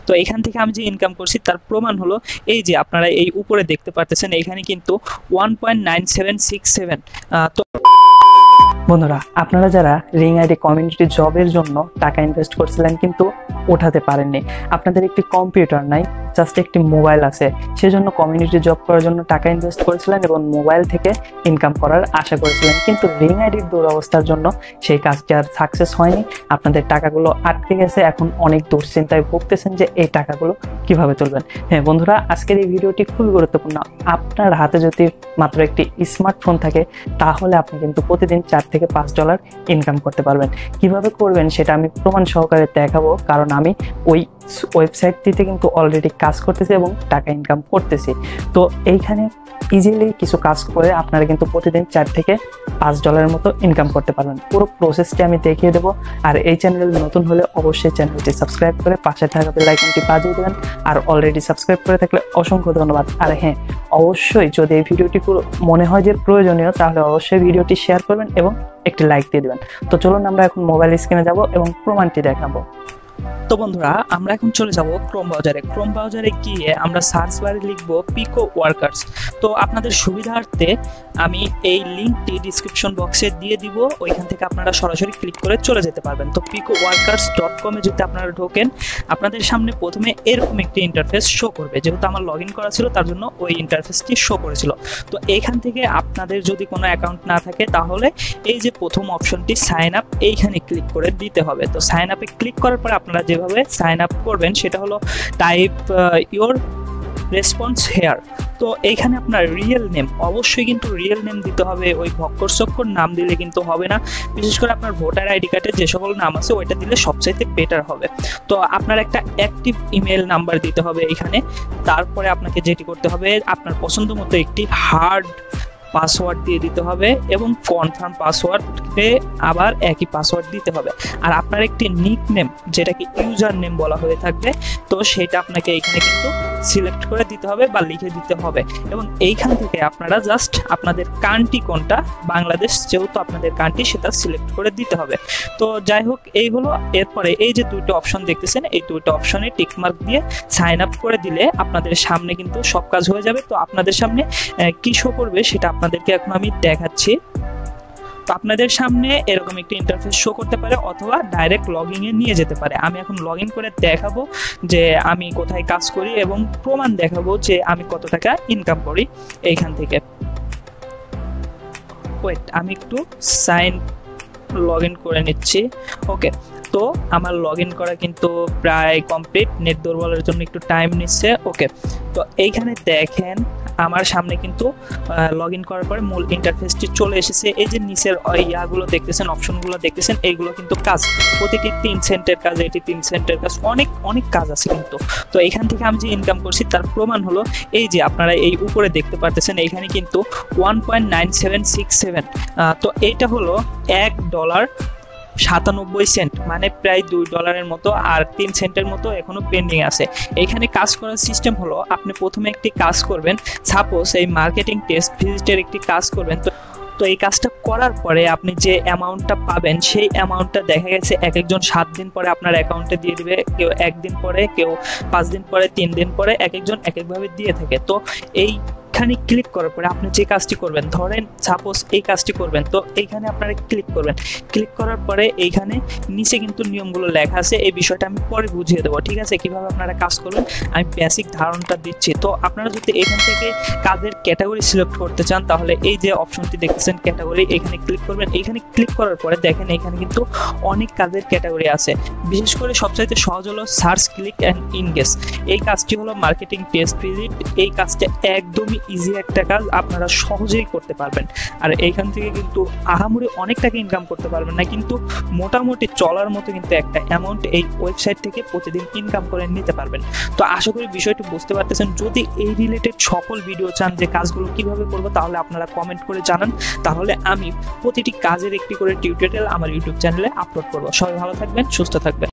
তো এখান থেকে আমি যে ইনকাম করছি তার প্রমাণ হলো এই যে আপনারা এই উপরে দেখতে পারতেছেন, এখানে কিন্তু 1.9767। তো বন্ধুরা, আপনারা যারা রিং আইডি কমিউনিটি জবের জন্য টাকা ইনভেস্ট করছিলেন কিন্তু ওঠাতে পারেননি, আপনাদের একটি কম্পিউটার নাই, জাস্ট একটি মোবাইল আছে, সেজন্য কমিউনিটি জব করার জন্য টাকা ইনভেস্ট করেছিলেন এবং মোবাইল থেকে ইনকাম করার আশা করেছিলেন, কিন্তু রিং আইডির দুরবস্থার জন্য সেই কাজটি আর সাকসেস হয়নি, আপনাদের টাকাগুলো আটকে গেছে। এখন অনেক দুশ্চিন্তায় ভুগতেছেন যে এই টাকাগুলো কিভাবে তুলবেন। হ্যাঁ বন্ধুরা, আজকের এই ভিডিওটি খুবই গুরুত্বপূর্ণ। আপনার হাতে যদি মাত্র একটি স্মার্টফোন থাকে তাহলে আপনি কিন্তু প্রতিদিন $4 থেকে $5 ইনকাম করতে পারবেন। কিভাবে করবেন সেটা আমি প্রমাণ সহকারে দেখাবো, কারণ আমি ওই ওয়েবসাইটটিতে কিন্তু অলরেডি কাজ করতেছি এবং টাকা ইনকাম করতেছি। তো এইখানে ইজিলি কিছু কাজ করে আপনারা কিন্তু প্রতিদিন $4 থেকে $5 মতো ইনকাম করতে পারবেন। পুরো প্রসেসটি আমি দেখিয়ে দেবো। আর এই চ্যানেল নতুন হলে অবশ্যই চ্যানেলটি সাবস্ক্রাইব করে পাশে থাকা বেল আইকনটি বাজিয়ে দেবেন। আর অলরেডি সাবস্ক্রাইব করে থাকলে অসংখ্য ধন্যবাদ। আর হ্যাঁ, অবশ্যই যদি এই ভিডিওটি মনে হয় যে প্রয়োজনীয় তাহলে অবশ্যই ভিডিওটি শেয়ার করবেন এবং একটি লাইক দিয়ে দেবেন। তো চলুন আমরা এখন মোবাইল স্ক্রিনে যাব এবং প্রমাণটি দেখাবো। তো বন্ধুরা, আমরা এখন চলে যাব ক্রোম ব্রাউজারে। ক্রোম ব্রাউজারে গিয়ে আমরা সার্চ বারে লিখব পিকো ওয়ার্কার্স। তো আপনাদের সুবিধার্থে আমি এই লিঙ্কটি ডিসক্রিপশন বক্সে দিয়ে দিব, ওইখান থেকে আপনারা সরাসরি ক্লিক করে চলে যেতে পারবেন। তো picoworkers.com-এ যদি আপনারা ঢোকেন, আপনাদের সামনে প্রথমে এরকম একটি ইন্টারফেস শো করবে। যেহেতু আমার লগ ইন করা ছিল তার জন্য ওই ইন্টারফেসটি শো করেছিল। তো এইখান থেকে আপনাদের যদি কোনো অ্যাকাউন্ট না থাকে তাহলে এই যে প্রথম অপশনটি সাইন আপ, এইখানে ক্লিক করে দিতে হবে। তো সাইন আপে ক্লিক করার পরে আপনারা যেভাবে সাইন আপ করবেন সেটা হলো টাইপ ইওর রেসপন্স হেয়ার। তো এইখানে আপনার রিয়েল নেম, অবশ্যই কিন্তু রিয়েল নেম দিতে হবে, ওই ভক্কর চক্কর নাম দিলে কিন্তু হবে না। বিশেষ করে আপনার ভোটার আইডি কার্ডে যে সকল নাম আছে ওইটা দিলে সবচাইতে বেটার হবে। তো আপনার একটা অ্যাক্টিভ ইমেল নাম্বার দিতে হবে এইখানে। তারপরে আপনাকে যেটি করতে হবে, আপনার পছন্দ মতো একটি হার্ড পাসওয়ার্ড দিয়ে দিতে হবে এবং কনফার্ম পাসওয়ার্ডে আবার একই পাসওয়ার্ড দিতে হবে। আর আপনার একটি নিক নেম, যেটাকে ইউজার নেম বলা হয়ে থাকবে, তো সেটা আপনাকে এইখানে কিন্তু সিলেক্ট করে দিতে হবে বা লিখে দিতে হবে। এবং এইখান থেকে আপনারা জাস্ট আপনাদের কান্ট্রি কোনটা, বাংলাদেশ যেহেতু আপনাদের কান্ট্রি, সেটা সিলেক্ট করে দিতে হবে। তো যাই হোক, এই হলো। এরপরে এই যে দুটো অপশন দেখতেছেন, এই দুটো অপশনে টিকমার্ক দিয়ে সাইন আপ করে দিলে আপনাদের সামনে কিন্তু সব কাজ হয়ে যাবে। তো আপনাদের সামনে কি শো করবে সেটা আপনাদেরকে এখন আমি দেখাচ্ছি। তো আপনাদের সামনে এরকম একটি ইন্টারফেস শো করতে পারে অথবা ডাইরেক্ট লগইন এ নিয়ে যেতে পারে। আমি এখন লগইন করে দেখাবো যে আমি কোথায় কাজ করি এবং প্রমাণ দেখাবো যে আমি কত টাকা ইনকাম করি এইখান থেকে। ওয়েট, আমি একটু লগইন করে নিচ্ছি। ওকে, তো আমার লগইন করা কিন্তু প্রায় কমপ্লিট। নেট দুর্বলের জন্য একটু টাইম নিচ্ছে। ওকে, তো এইখানে দেখেন আমার সামনে কিন্তু লগইন করার পরে মূল ইন্টারফেসটি চলে এসেছে। এই যে নিচের ইয়াগুলো দেখতেছেন, অপশনগুলো দেখতেছেন, এইগুলো কিন্তু কাজ, প্রতিটি 3 সেন্টের কাজ, এটি 3 সেন্টের কাজ, অনেক কাজ আছে কিন্তু। তো এখান থেকে আমি যে ইনকাম করছি তার প্রমাণ হলো এই যে আপনারা এই উপরে দেখতে পারতেছেন, এখানে কিন্তু 1.9767। তো এইটা হলো $1.97, মানে প্রায় $2 মতো, আর 3 সেন্টের মতো এখনো পেন্ডিং আছে। এখানে কাজ করার সিস্টেম হলো, আপনি প্রথমে একটি কাজ করবেন, সাপোজ এই মার্কেটিং টেস্ট ভিজিটের একটি কাজ করবেন। তো এই কাজটা করার পরে আপনি যে অ্যামাউন্টটা পাবেন সেই অ্যামাউন্টটা দেখা গেছে এক একজন 7 দিন পরে আপনার অ্যাকাউন্টে দিয়ে দিবে, কেউ 1 দিন পরে, কেউ 5 দিন পরে, 3 দিন পরে, এক একজন এক একভাবে দিয়ে থাকে। তো এইখানে ক্লিক করার পরে আপনি যে কাজটি করবেন, ধরেন সাপোজ এই কাজটি করবেন, তো এইখানে আপনারা ক্লিক করবেন। ক্লিক করার পরে এইখানে নিচে কিন্তু নিয়মগুলো লেখা আছে, এই বিষয়টা আমি পরে বুঝিয়ে দেবো, ঠিক আছে, কিভাবে আপনারা কাজ করবেন আমি বেসিক ধারণাটা দিচ্ছি। তো আপনারা যদি এখান থেকে কাজের ক্যাটাগরি সিলেক্ট করতে চান তাহলে এই যে অপশনটি দেখতেছেন ক্যাটাগরি, এখানে ক্লিক করবেন। এখানে ক্লিক করার পরে দেখেন এখানে কিন্তু অনেক কাজের ক্যাটাগরি আছে। বিশেষ করে সবচাইতে সহজ হলো সার্চ, ক্লিক অ্যান্ড ইনগেজ। এই কাজটি হলো মার্কেটিং টেস্ট ভিজিট। এই কাজটা একদমই ইজি একটা কাজ, আপনারা সহজেই করতে পারবেন। আর এইখান থেকে কিন্তু আহামরি অনেক টাকা ইনকাম করতে পারবেন না, কিন্তু মোটামুটি চলার মতো কিন্তু একটা অ্যামাউন্ট এই ওয়েবসাইট থেকে প্রতিদিন ইনকাম করে নিতে পারবেন। তো আশা করি বিষয়টি বুঝতে পারতেছেন। যদি এই রিলেটেড সকল ভিডিও চান যে কাজগুলো কিভাবে করবো তাহলে আপনারা কমেন্ট করে জানান, তাহলে আমি প্রতিটি কাজের একটি করে টিউটোরিয়াল আমার ইউটিউব চ্যানেলে আপলোড করবো। সবাই ভালো থাকবেন, সুস্থ থাকবেন।